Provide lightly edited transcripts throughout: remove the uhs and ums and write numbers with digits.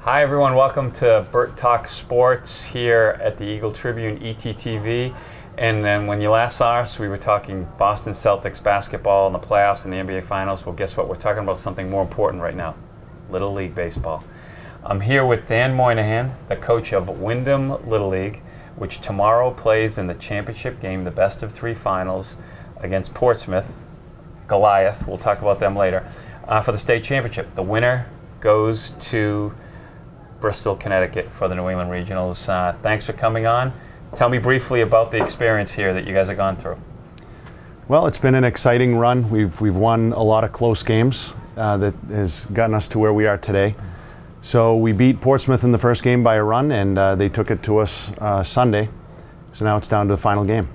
Hi everyone, welcome to Burt Talk Sports here at the Eagle-Tribune ETTV. And then when you last saw us, we were talking Boston Celtics basketball in the playoffs and the NBA Finals. Well, guess what? We're talking about something more important right now, Little League baseball. I'm here with Dan Moynihan, the coach of Windham Little League, which tomorrow plays in the championship game, the best of three finals, against Portsmouth, Goliath, we'll talk about them later, for the state championship. The winner goes to Bristol, Connecticut for the New England Regionals. Thanks for coming on. Tell me briefly about the experience here that you guys have gone through. Well, it's been an exciting run. We've won a lot of close games that has gotten us to where we are today. So we beat Portsmouth in the first game by a run, and they took it to us Sunday. So now it's down to the final game.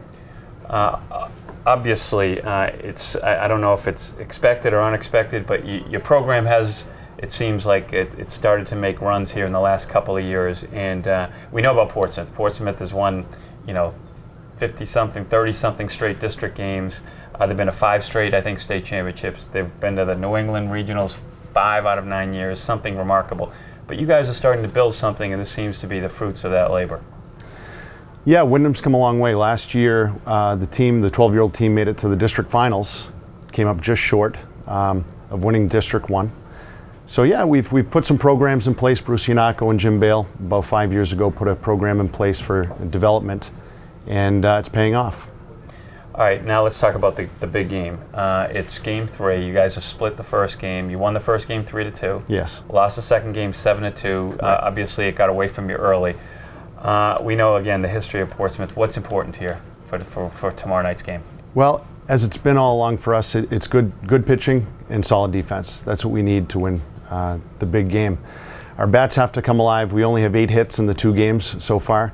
Obviously, I don't know if it's expected or unexpected, but your program has, it seems like it started to make runs here in the last couple of years, and we know about Portsmouth. Portsmouth has won, 50-something, 30-something straight district games. They've been to 5 straight, I think, state championships. They've been to the New England Regionals 5 out of 9 years, something remarkable. But you guys are starting to build something, and this seems to be the fruits of that labor. Yeah, Windham's come a long way. Last year, the 12-year-old team made it to the district finals, came up just short of winning District 1. So yeah, we've put some programs in place. Bruce Yanako and Jim Bale, about 5 years ago, put a program in place for development, and it's paying off. All right, now let's talk about the big game. It's game 3. You guys have split the first game. You won the first game 3-2. Yes. Lost the second game 7-2. Right. Obviously, it got away from you early. We know, again, the history of Portsmouth. What's important here for tomorrow night's game? Well, as it's been all along for us, it's good pitching and solid defense. That's what we need to win the big game. Our bats have to come alive. We only have 8 hits in the 2 games so far.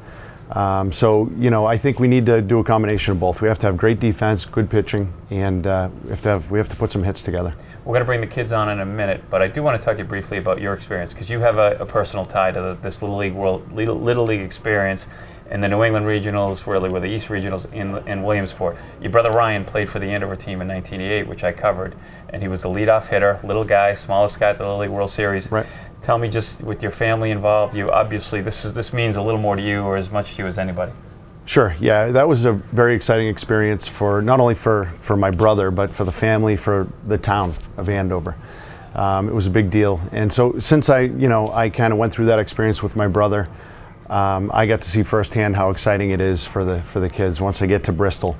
So, I think we need to do a combination of both. We have to have great defense, good pitching, and we have to put some hits together. We're going to bring the kids on in a minute, but I do want to talk to you briefly about your experience, because you have a personal tie to this Little League experience, and the New England Regionals really were the East Regionals in Williamsport. Your brother Ryan played for the Andover team in 1988, which I covered, and he was the leadoff hitter, little guy, smallest guy at the Little League World Series. Right. Tell me, just with your family involved, you obviously this means a little more to you, or as much to you as anybody. Sure. Yeah, that was a very exciting experience for not only for my brother, but for the family, for the town of Andover. It was a big deal, and so since I kind of went through that experience with my brother, I got to see firsthand how exciting it is for the kids once they get to Bristol,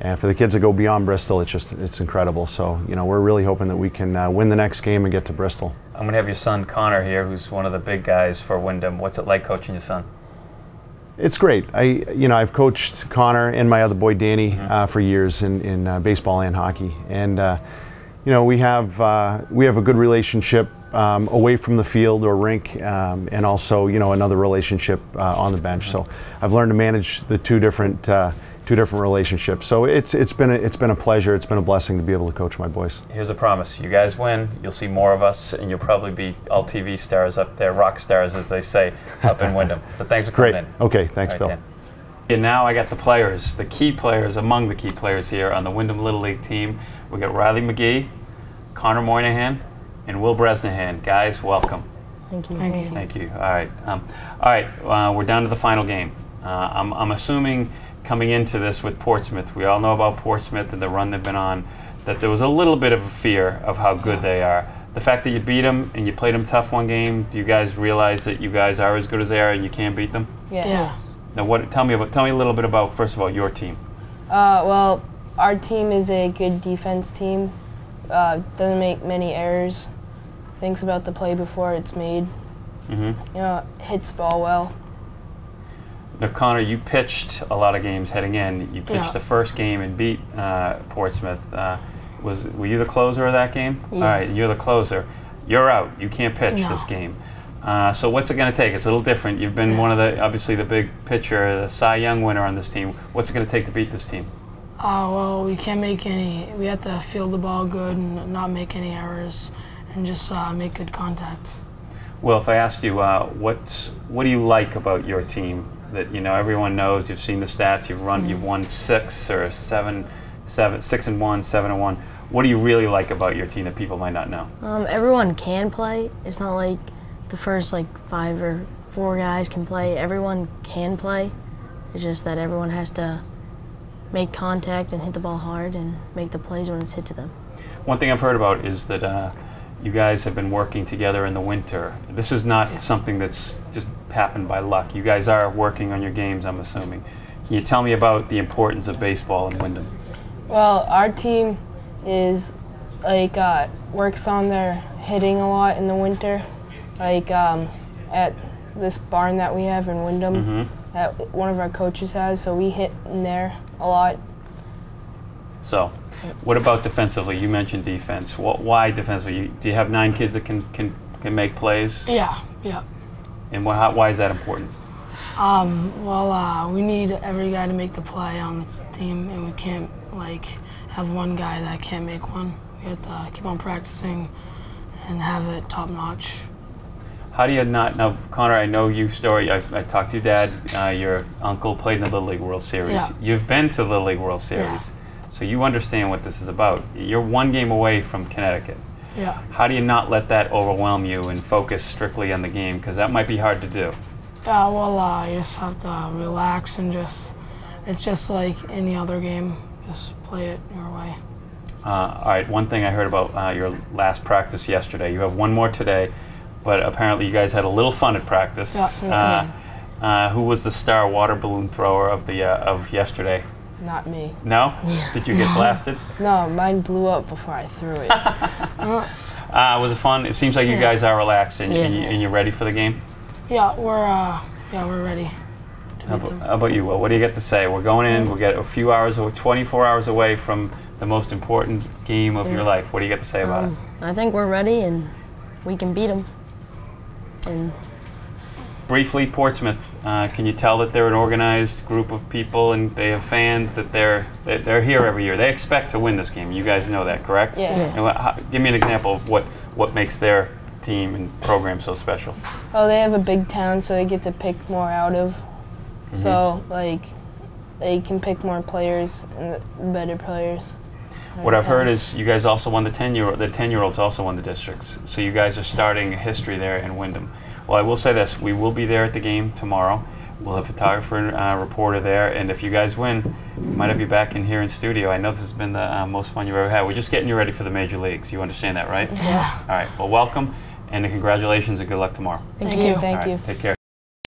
and for the kids that go beyond Bristol, it's incredible. So we're really hoping that we can win the next game and get to Bristol. I'm going to have your son Connor here, who's one of the big guys for Windham. What's it like coaching your son? It's great. I've coached Connor and my other boy Danny for years in baseball and hockey, and we have a good relationship away from the field or rink, and also another relationship on the bench. So I've learned to manage the two different relationships. So it's been a pleasure. It's been a blessing to be able to coach my boys. Here's a promise: you guys win, you'll see more of us, and you'll probably be all TV stars up there, rock stars as they say, up in Windham. So thanks for coming in. Okay, thanks, Bill. Dan. And now I got the players, the key players among the key players here on the Windham Little League team. We got Riley McGee, Connor Moynihan, and Will Bresnahan. Guys, welcome. Thank you. Thank you. All right. We're down to the final game. I'm assuming, coming into this with Portsmouth, we all know about Portsmouth and the run they've been on, that there was a little bit of a fear of how good they are. The fact that you beat them and you played them tough one game, do you guys realize that you guys are as good as they are and you can't beat them? Yeah. Now, tell me a little bit about, first of all, your team. Well, our team is a good defense team. Doesn't make many errors. Thinks about the play before it's made. Hits the ball well. Now, Connor, you pitched a lot of games heading in. You pitched the first game and beat Portsmouth. Were you the closer of that game? Yes. All right, you're the closer. You're out. You can't pitch this game. So what's it going to take? It's a little different. You've been one of obviously the big pitcher, the Cy Young winner on this team. What's it going to take to beat this team? Well, we can't make we have to field the ball good and not make any errors and just make good contact. Well, if I asked you, what do you like about your team that everyone knows? You've seen the stats. You've won 6 or 7, 6-1, 7-1. What do you really like about your team that people might not know? Everyone can play. It's not like the first like 5 or 4 guys can play. Everyone can play. It's just that everyone has to make contact and hit the ball hard and make the plays when it's hit to them. One thing I've heard about is that you guys have been working together in the winter. This is not something that's just happened by luck. You guys are working on your games, I'm assuming. Can you tell me about the importance of baseball in Windham? Well, our team is like works on their hitting a lot in the winter, like at this barn that we have in Windham that one of our coaches has. So we hit in there a lot. So, what about defensively? You mentioned defense. Why defensively? Do you have 9 kids that can make plays? Yeah. And why is that important? Well, we need every guy to make the play on this team, and we can't like have one guy that can't make one. We have to keep on practicing and have it top notch. How do you not now, Connor? I know you story. I talked to your dad. Your uncle played in the Little League World Series. Yeah. You've been to the Little League World Series, so you understand what this is about. You're 1 game away from Connecticut. Yeah. How do you not let that overwhelm you and focus strictly on the game? Because that might be hard to do. Yeah. Well, you just have to relax and it's just like any other game. Just play it your way. All right. One thing I heard about your last practice yesterday. You have 1 more today. But apparently you guys had a little fun at practice. Yeah. Who was the star water balloon thrower of yesterday? Not me. No? Did you get blasted? No, mine blew up before I threw it. Was it fun? It seems like you guys are relaxed and, Yeah. and you're ready for the game. Yeah, we're ready. How about you? Well, what do you get to say? We're going in. We'll get a few hours, 24 hours away from the most important game of your life. What do you get to say about it? I think we're ready and we can beat them. And Briefly, Portsmouth. Can you tell that they're an organized group of people and they have fans, that they're here every year? They expect to win this game. You guys know that, correct? Yeah. And give me an example of what makes their team and program so special. Oh, they have a big town, so they get to pick more out of. So like, they can pick more players and the better players. What I've heard is you guys also won the 10-year-olds also won the districts. So you guys are starting a history there in Windham. Well, I will say this, we will be there at the game tomorrow. We'll have a photographer and reporter there, and if you guys win, we might have you back in here in studio. I know this has been the most fun you've ever had. We're just getting you ready for the major leagues. You understand that, right? Yeah. All right, well, welcome, and congratulations and good luck tomorrow. thank Thank you. you. Thank All right, you. take care.